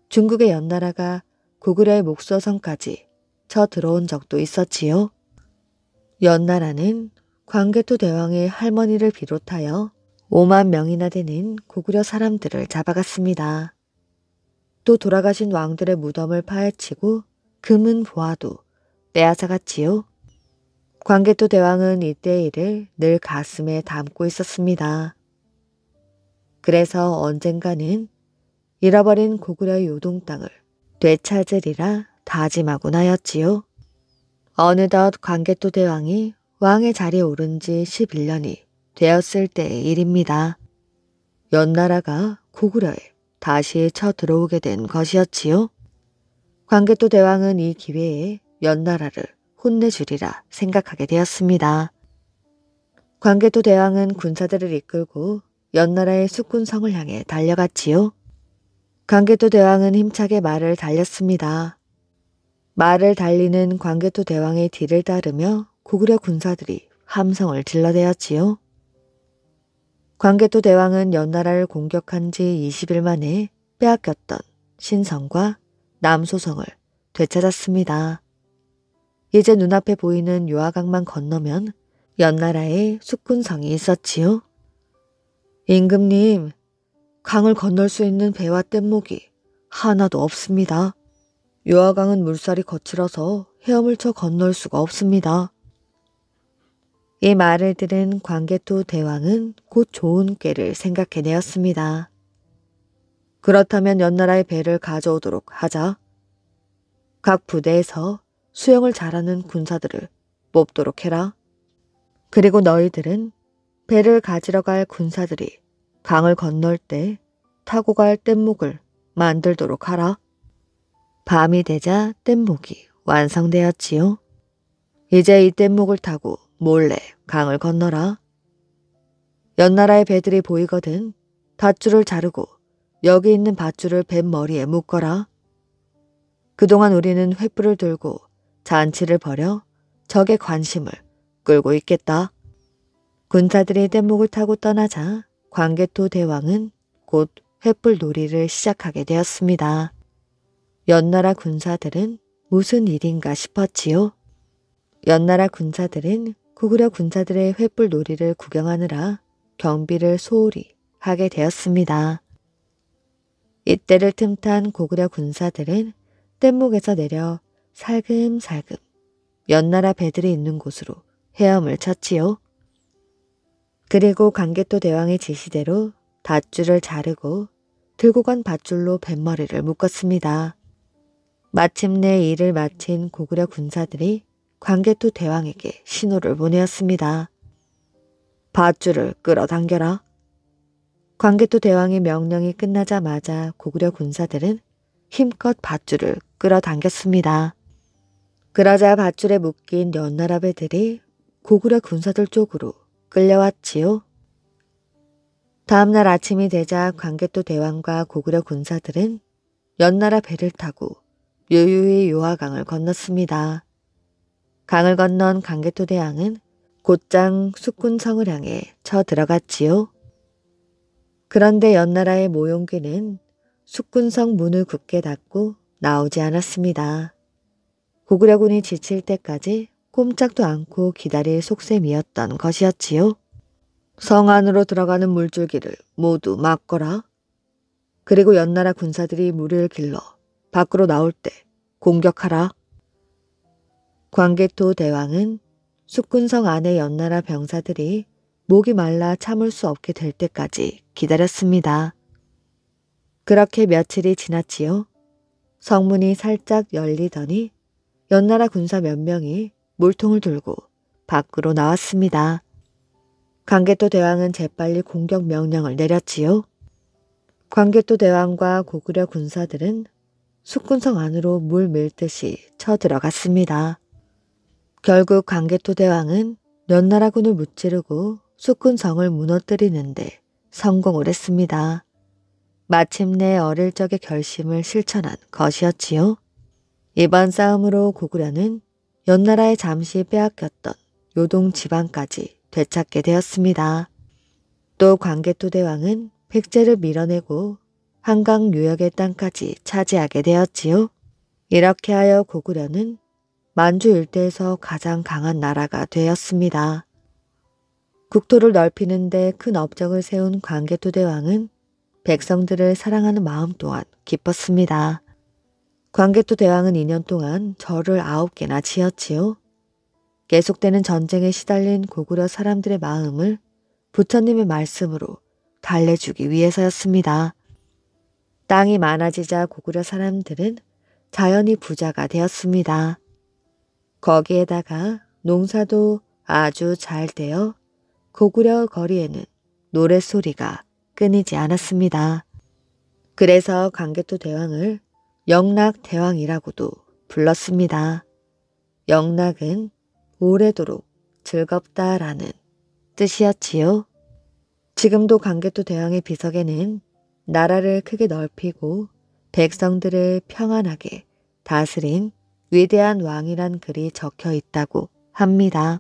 중국의 연나라가 고구려의 목소성까지 쳐들어온 적도 있었지요. 연나라는 광개토 대왕의 할머니를 비롯하여 5만 명이나 되는 고구려 사람들을 잡아갔습니다. 또 돌아가신 왕들의 무덤을 파헤치고 금은 보화도 빼앗아갔지요. 광개토 대왕은 이때의 일을 늘 가슴에 담고 있었습니다. 그래서 언젠가는 잃어버린 고구려의 요동 땅을 되찾으리라 다짐하곤 하였지요. 어느덧 광개토 대왕이 왕의 자리에 오른 지 11년이 되었을 때의 일입니다. 연나라가 고구려에 다시 쳐들어오게 된 것이었지요. 광개토 대왕은 이 기회에 연나라를 혼내주리라 생각하게 되었습니다. 광개토 대왕은 군사들을 이끌고 연나라의 숙군성을 향해 달려갔지요. 광개토 대왕은 힘차게 말을 달렸습니다. 말을 달리는 광개토 대왕의 뒤를 따르며 고구려 군사들이 함성을 질러대었지요. 광개토 대왕은 연나라를 공격한 지 20일 만에 빼앗겼던 신성과 남소성을 되찾았습니다. 이제 눈앞에 보이는 요하강만 건너면 연나라의 숙군성이 있었지요. 임금님, 강을 건널 수 있는 배와 뗏목이 하나도 없습니다. 요하강은 물살이 거칠어서 헤엄을 쳐 건널 수가 없습니다. 이 말을 들은 광개토 대왕은 곧 좋은 꾀를 생각해내었습니다. 그렇다면 연나라의 배를 가져오도록 하자. 각 부대에서 수영을 잘하는 군사들을 뽑도록 해라. 그리고 너희들은 배를 가지러 갈 군사들이 강을 건널 때 타고 갈 뗏목을 만들도록 하라. 밤이 되자 뗏목이 완성되었지요. 이제 이 뗏목을 타고 몰래 강을 건너라. 연나라의 배들이 보이거든 밧줄을 자르고 여기 있는 밧줄을 뱃머리에 묶어라. 그동안 우리는 횃불을 들고 잔치를 벌여 적의 관심을 끌고 있겠다. 군사들이 뗏목을 타고 떠나자 광개토 대왕은 곧 횃불 놀이를 시작하게 되었습니다. 연나라 군사들은 무슨 일인가 싶었지요. 연나라 군사들은 고구려 군사들의 횃불 놀이를 구경하느라 경비를 소홀히 하게 되었습니다. 이때를 틈탄 고구려 군사들은 뗏목에서 내려 살금살금 연나라 배들이 있는 곳으로 헤엄을 쳤지요. 그리고 광개토 대왕의 지시대로 밧줄을 자르고 들고 간 밧줄로 뱃머리를 묶었습니다. 마침내 일을 마친 고구려 군사들이 광개토 대왕에게 신호를 보내었습니다. 밧줄을 끌어당겨라. 광개토 대왕의 명령이 끝나자마자 고구려 군사들은 힘껏 밧줄을 끌어당겼습니다. 그러자 밧줄에 묶인 연나라 배들이 고구려 군사들 쪽으로 끌려왔지요. 다음날 아침이 되자 광개토 대왕과 고구려 군사들은 연나라 배를 타고 유유히 요하강을 건넜습니다. 강을 건넌 광개토 대왕은 곧장 숙군성을 향해 쳐들어갔지요. 그런데 연나라의 모용귀는 숙군성 문을 굳게 닫고 나오지 않았습니다. 고구려군이 지칠 때까지 꼼짝도 않고 기다릴 속셈이었던 것이었지요. 성 안으로 들어가는 물줄기를 모두 막거라. 그리고 연나라 군사들이 물을 길러 밖으로 나올 때 공격하라. 광개토 대왕은 숙군성 안의 연나라 병사들이 목이 말라 참을 수 없게 될 때까지 기다렸습니다. 그렇게 며칠이 지났지요. 성문이 살짝 열리더니 연나라 군사 몇 명이 물통을 들고 밖으로 나왔습니다. 광개토 대왕은 재빨리 공격 명령을 내렸지요. 광개토 대왕과 고구려 군사들은 숙군성 안으로 물 밀듯이 쳐들어갔습니다. 결국 광개토 대왕은 연나라군을 무찌르고 숙군성을 무너뜨리는데 성공을 했습니다. 마침내 어릴 적의 결심을 실천한 것이었지요. 이번 싸움으로 고구려는 연나라에 잠시 빼앗겼던 요동 지방까지 되찾게 되었습니다. 또 광개토 대왕은 백제를 밀어내고 한강 유역의 땅까지 차지하게 되었지요. 이렇게 하여 고구려는 만주 일대에서 가장 강한 나라가 되었습니다. 국토를 넓히는 데 큰 업적을 세운 광개토 대왕은 백성들을 사랑하는 마음 또한 기뻤습니다. 광개토 대왕은 2년 동안 절을 9개나 지었지요. 계속되는 전쟁에 시달린 고구려 사람들의 마음을 부처님의 말씀으로 달래주기 위해서였습니다. 땅이 많아지자 고구려 사람들은 자연히 부자가 되었습니다. 거기에다가 농사도 아주 잘 되어 고구려 거리에는 노랫소리가 끊이지 않았습니다. 그래서 광개토 대왕을 영락대왕이라고도 불렀습니다. 영락은 오래도록 즐겁다라는 뜻이었지요. 지금도 광개토 대왕의 비석에는 나라를 크게 넓히고 백성들을 평안하게 다스린 위대한 왕이란 글이 적혀 있다고 합니다.